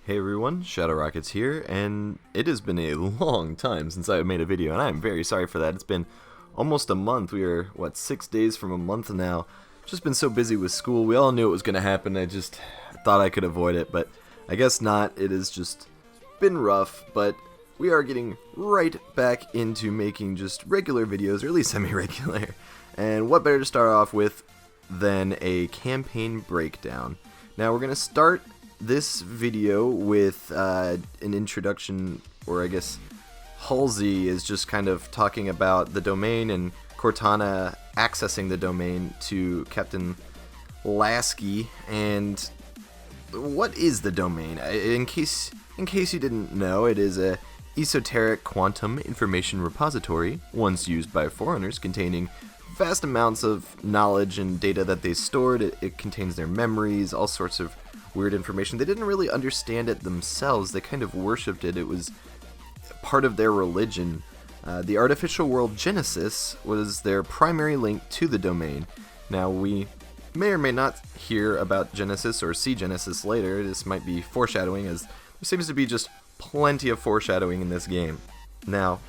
Hey everyone, Shadow Rockets here, and it has been a long time since I made a video, and I am very sorry for that. It's been almost a month. We are, 6 days from a month now. Just been so busy with school. We all knew it was going to happen. I just thought I could avoid it, but I guess not. It has just been rough, but we are getting right back into making just regular videos, or at least semi-regular. And what better to start off with than a campaign breakdown. Now we're going to start this video with an introduction, or I guess Halsey is just kind of talking about the domain and Cortana accessing the domain to Captain Lasky. And what is the domain? In case you didn't know, it is a esoteric quantum information repository once used by foreigners, containing vast amounts of knowledge and data that they stored. It contains their memories, all sorts of weird information. They didn't really understand it themselves. They kind of worshipped it. It was part of their religion. The artificial world Genesis was their primary link to the domain. Now, we may or may not hear about Genesis or see Genesis later. This might be foreshadowing, as there seems to be just plenty of foreshadowing in this game. Now,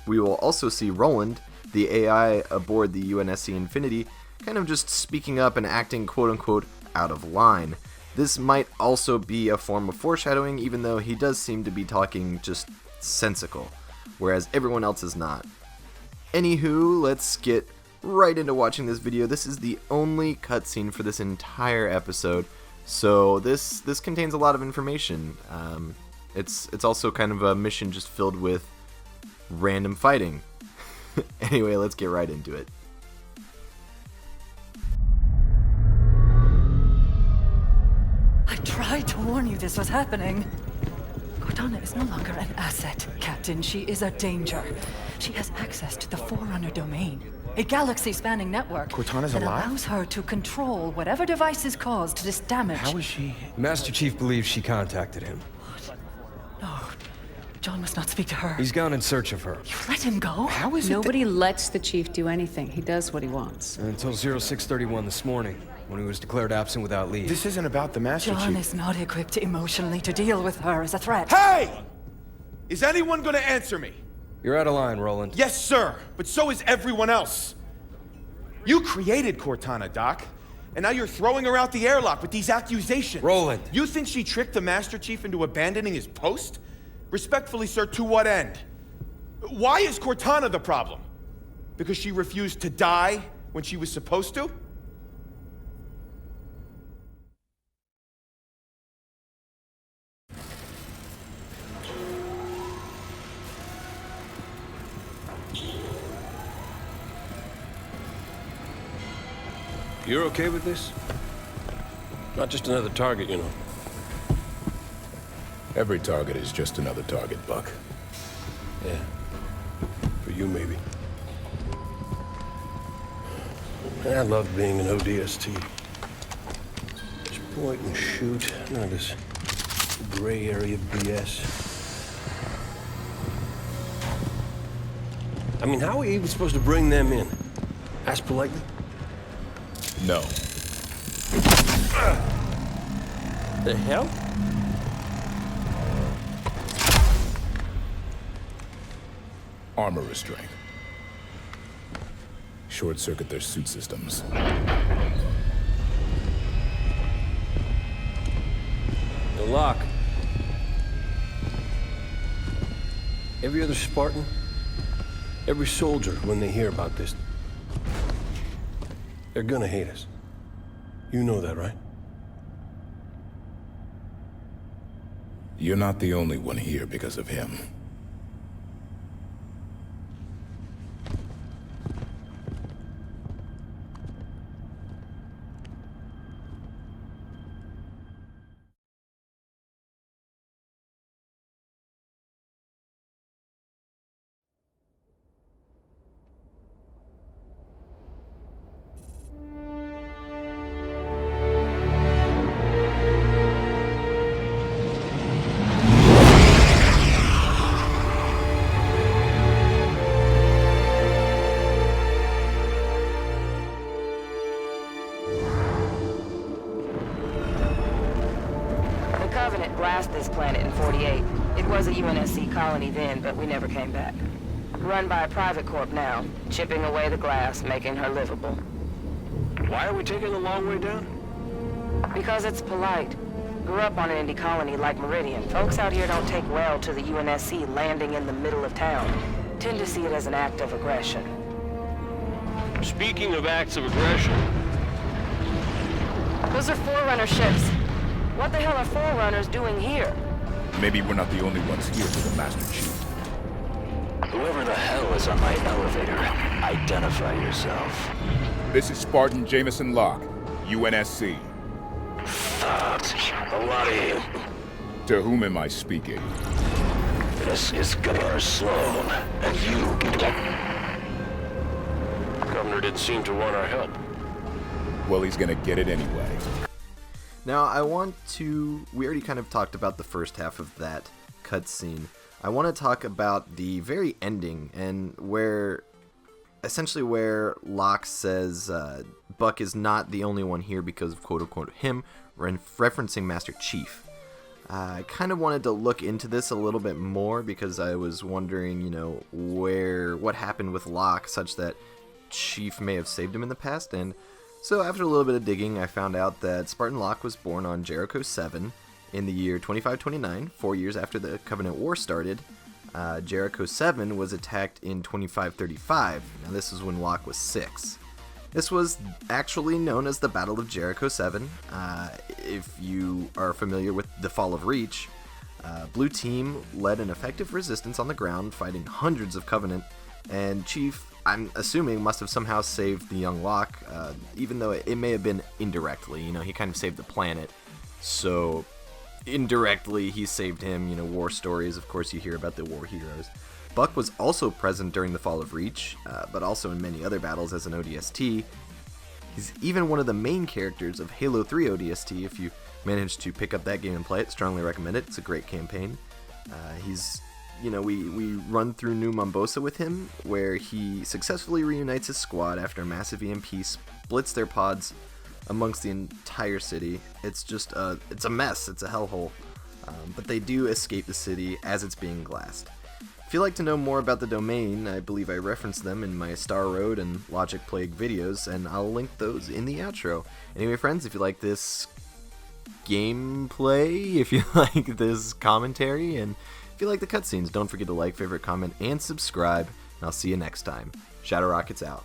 we will also see Roland, the AI aboard the UNSC Infinity, kind of just speaking up and acting quote-unquote out of line. This might also be a form of foreshadowing, even though he does seem to be talking just sensical, whereas everyone else is not. Anywho, let's get right into watching this video. This is the only cutscene for this entire episode, so this contains a lot of information. It's also kind of a mission just filled with random fighting. Anyway, let's get right into it. I tried to warn you this was happening. Cortana is no longer an asset, Captain. She is a danger. She has access to the Forerunner domain, a galaxy-spanning network Cortana's that alive? allows her to control whatever devices caused this damage. How is she? Master Chief believes she contacted him. No, John must not speak to her. He's gone in search of her. You let him go? How is it Nobody lets the chief do anything. He does what he wants. Until 0631 this morning, when he was declared absent without leave. This isn't about the Master John Chief. is not equipped emotionally to deal with her as a threat. Hey! Is anyone gonna answer me? You're out of line, Roland. Yes, sir, but so is everyone else. You created Cortana, Doc, and now you're throwing her out the airlock with these accusations. Roland! You think she tricked the Master Chief into abandoning his post? Respectfully, sir, to what end? Why is Cortana the problem? Because she refused to die when she was supposed to? You're okay with this? Not just another target, you know. Every target is just another target, Buck. Yeah. For you, maybe. I love being an ODST. Just point and shoot. None of this gray area BS. I mean, how are we even supposed to bring them in? Ask politely? No. The hell? Armor restraint. Short-circuit their suit systems. The lock. Every other Spartan, every soldier, when they hear about this, they're gonna hate us. You know that, right? You're not the only one here because of him. Covenant blasted this planet in 48. It was a UNSC colony then, but we never came back. Run by a private corp now, chipping away the glass, making her livable. Why are we taking the long way down? Because it's polite. Grew up on an indie colony like Meridian. Folks out here don't take well to the UNSC landing in the middle of town. Tend to see it as an act of aggression. Speaking of acts of aggression, Those are Forerunner ships. What the hell are Forerunners doing here? Maybe we're not the only ones here for the Master Chief. Whoever the hell is on my elevator, identify yourself. This is Spartan Jameson Locke, UNSC. A lot of you. To whom am I speaking? This is Governor Sloan, and you... Governor didn't seem to want our help. Well, he's gonna get it anyway. Now, we already kind of talked about the first half of that cutscene. I want to talk about the very ending, and essentially where Locke says Buck is not the only one here because of quote-unquote him, referencing Master Chief. I kind of wanted to look into this a little bit more because I was wondering, what happened with Locke such that Chief may have saved him in the past, and so after a little bit of digging, I found out that Spartan Locke was born on Jericho 7 in the year 2529, 4 years after the Covenant War started. Jericho 7 was attacked in 2535. Now this is when Locke was 6. This was actually known as the Battle of Jericho 7. If you are familiar with the Fall of Reach, Blue Team led an effective resistance on the ground, fighting hundreds of Covenant, and Chief, I'm assuming, must have somehow saved the young Locke, even though it may have been indirectly. He kind of saved the planet, so indirectly he saved him. War stories, of course, you hear about the war heroes. Buck was also present during the Fall of Reach, but also in many other battles as an ODST. He's even one of the main characters of Halo 3 ODST. If you manage to pick up that game and play it, strongly recommend it. It's a great campaign. We run through New Mombosa with him, where he successfully reunites his squad after a massive EMP splits their pods amongst the entire city. It's just it's a mess. It's a hellhole. But they do escape the city as it's being glassed. If you'd like to know more about the domain, I believe I referenced them in my Star Road and Logic Plague videos, and I'll link those in the outro. Anyway, friends, if you like this gameplay, if you like this commentary, and if you like the cutscenes, don't forget to like, favorite, comment, and subscribe, and I'll see you next time. Shadow Rockets out.